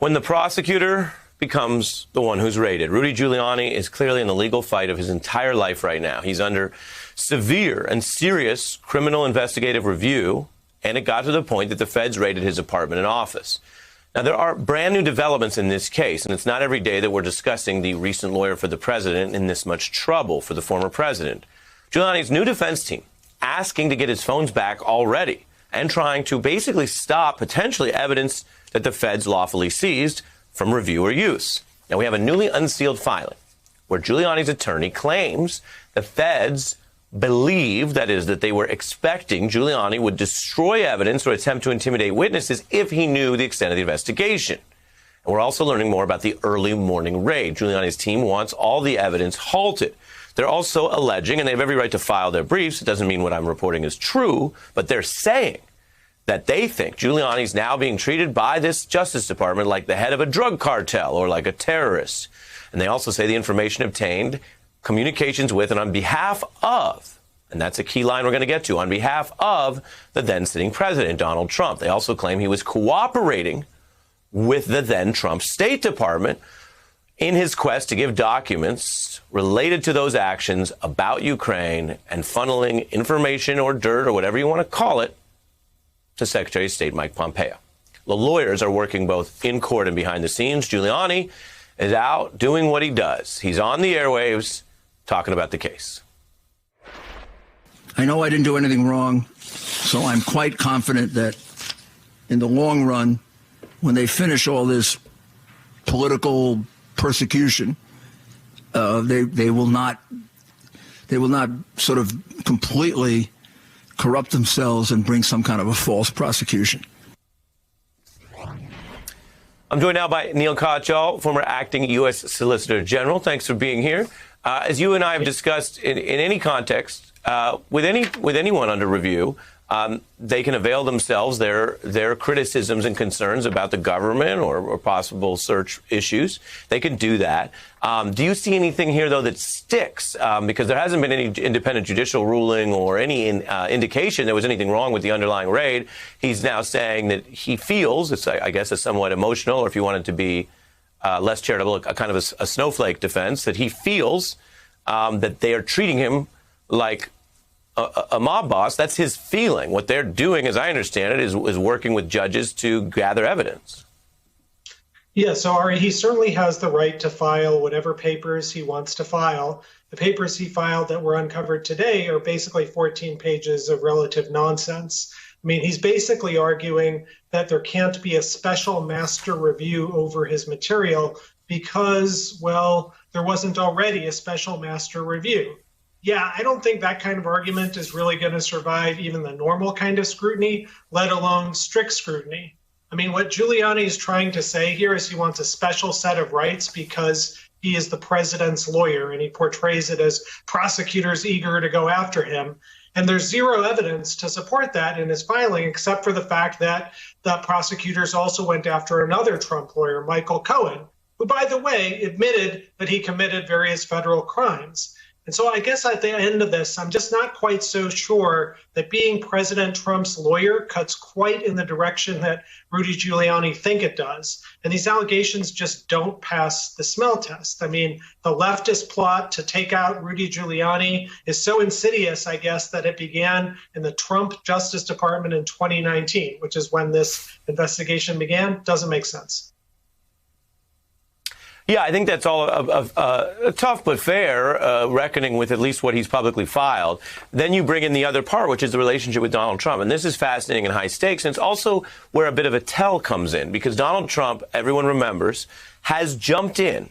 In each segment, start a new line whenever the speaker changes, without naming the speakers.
when the prosecutor becomes the one who's raided. Rudy Giuliani is clearly in the legal fight of his entire life right now. He's under severe and serious criminal investigative review, and it got to the point that the feds raided his apartment and office. Now, there are brand new developments in this case, and it's not every day that we're discussing the recent lawyer for the president in this much trouble for the former president. Giuliani's new defense team asking to get his phones back already and trying to basically stop potentially evidence that the feds lawfully seized from review or use. Now, we have a newly unsealed filing where Giuliani's attorney claims the feds believed, that is, that they were expecting Giuliani would destroy evidence or attempt to intimidate witnesses if he knew the extent of the investigation. And we're also learning more about the early morning raid. Giuliani's team wants all the evidence halted. They're also alleging, and they have every right to file their briefs, it doesn't mean what I'm reporting is true, but they're saying that they think Giuliani's now being treated by this Justice Department like the head of a drug cartel or like a terrorist. And they also say the information obtained, communications with, and on behalf of, and that's a key line we're going to get to, on behalf of the then sitting president, Donald Trump. They also claim he was cooperating with the then Trump State Department in his quest to give documents related to those actions about Ukraine and funneling information or dirt or whatever you want to call it to Secretary of State Mike Pompeo. The lawyers are working both in court and behind the scenes. Giuliani is out doing what he does. He's on the airwaves talking about the case.
I know I didn't do anything wrong, so I'm quite confident that in the long run, when they finish all this political persecution, they will not sort of completely corrupt themselves and bring some kind of a false prosecution.
I'm joined now by Neil Katyal, former acting U.S. Solicitor General. Thanks for being here. As you and I have discussed in any context, with anyone under review, they can avail themselves their criticisms and concerns about the government or possible search issues. They can do that. Do you see anything here, though, that sticks? Because there hasn't been any independent judicial ruling or any indication there was anything wrong with the underlying raid. He's now saying that he feels, it's, I guess, a somewhat emotional, or if you want it to be less charitable, a kind of a snowflake defense, that he feels that they are treating him like a mob boss. That's his feeling. What they're doing, as I understand it, is working with judges to gather evidence.
Yeah, so Ari, he certainly has the right to file whatever papers he wants to file. The papers he filed that were uncovered today are basically 14 pages of relative nonsense. I mean, he's basically arguing that there can't be a special master review over his material because, well, there wasn't already a special master review. Yeah, I don't think that kind of argument is really going to survive even the normal kind of scrutiny, let alone strict scrutiny. I mean, what Giuliani is trying to say here is he wants a special set of rights because he is the president's lawyer and he portrays it as prosecutors eager to go after him. And there's zero evidence to support that in his filing, except for the fact that the prosecutors also went after another Trump lawyer, Michael Cohen, who, by the way, admitted that he committed various federal crimes. And so I guess at the end of this, I'm just not quite so sure that being President Trump's lawyer cuts quite in the direction that Rudy Giuliani think it does. And these allegations just don't pass the smell test. I mean, the leftist plot to take out Rudy Giuliani is so insidious, I guess, that it began in the Trump Justice Department in 2019, which is when this investigation began. Doesn't make sense.
Yeah, I think that's all a tough but fair reckoning with at least what he's publicly filed. Then you bring in the other part, which is the relationship with Donald Trump. And this is fascinating and high stakes. And it's also where a bit of a tell comes in, because Donald Trump, everyone remembers, has jumped in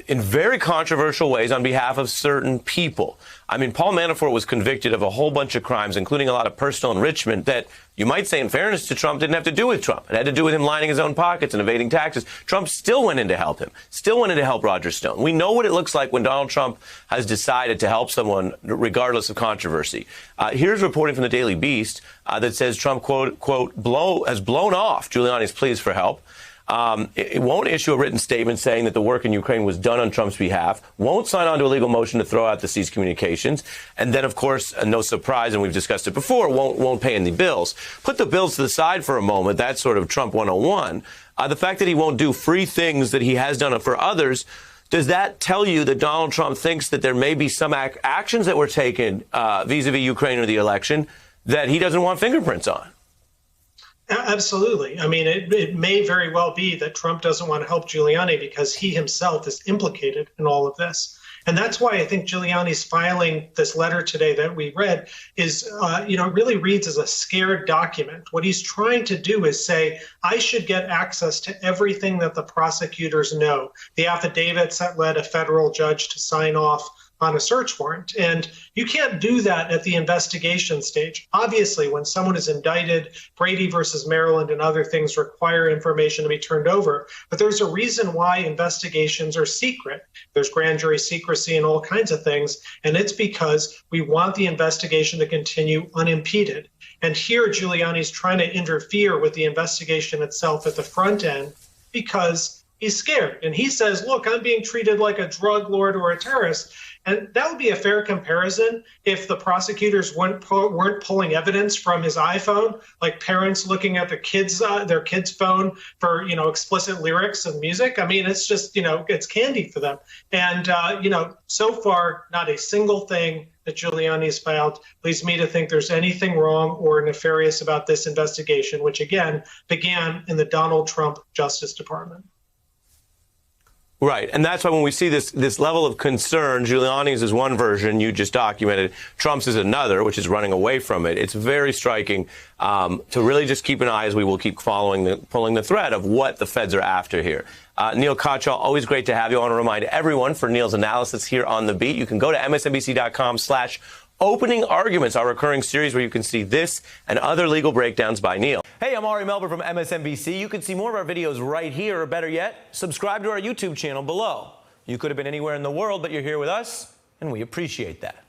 very controversial ways on behalf of certain people. I mean, Paul Manafort was convicted of a whole bunch of crimes, including a lot of personal enrichment that you might say, in fairness to Trump, didn't have to do with Trump. It had to do with him lining his own pockets and evading taxes. Trump still went in to help him, still went in to help Roger Stone. We know what it looks like when Donald Trump has decided to help someone regardless of controversy. Here's reporting from the Daily Beast that says Trump, quote, has blown off Giuliani's pleas for help. It won't issue a written statement saying that the work in Ukraine was done on Trump's behalf, won't sign on to a legal motion to throw out the seized communications, and then, of course, no surprise, and we've discussed it before, won't pay any bills. Put the bills to the side for a moment. That's sort of Trump 101. The fact that he won't do free things that he has done for others, does that tell you that Donald Trump thinks that there may be some actions that were taken vis-a-vis Ukraine or the election that he doesn't want fingerprints on?
Absolutely. I mean, it may very well be that Trump doesn't want to help Giuliani because he himself is implicated in all of this. And that's why I think Giuliani's filing this letter today that we read is, really reads as a scared document. What he's trying to do is say, I should get access to everything that the prosecutors know, the affidavits that led a federal judge to sign off on a search warrant. And you can't do that at the investigation stage. Obviously, when someone is indicted, Brady versus Maryland and other things require information to be turned over. But there's a reason why investigations are secret. There's grand jury secrecy and all kinds of things. And it's because we want the investigation to continue unimpeded. And here, Giuliani's trying to interfere with the investigation itself at the front end because he's scared. And he says, look, I'm being treated like a drug lord or a terrorist. And that would be a fair comparison if the prosecutors weren't pulling evidence from his iPhone, like parents looking at their kid's phone for, explicit lyrics and music. I mean, it's just, it's candy for them. And, so far, not a single thing that Giuliani's filed leads me to think there's anything wrong or nefarious about this investigation, which, again, began in the Donald Trump Justice Department.
Right. And that's why when we see this level of concern, Giuliani's is one version you just documented, Trump's is another, which is running away from it. It's very striking to really just keep an eye as we will keep pulling the thread of what the feds are after here. Neil Katyal, always great to have you. I want to remind everyone for Neil's analysis here on The Beat, you can go to msnbc.com/Opening Arguments, our recurring series where you can see this and other legal breakdowns by Neil. Hey, I'm Ari Melber from MSNBC. You can see more of our videos right here, or better yet, subscribe to our YouTube channel below. You could have been anywhere in the world, but you're here with us, and we appreciate that.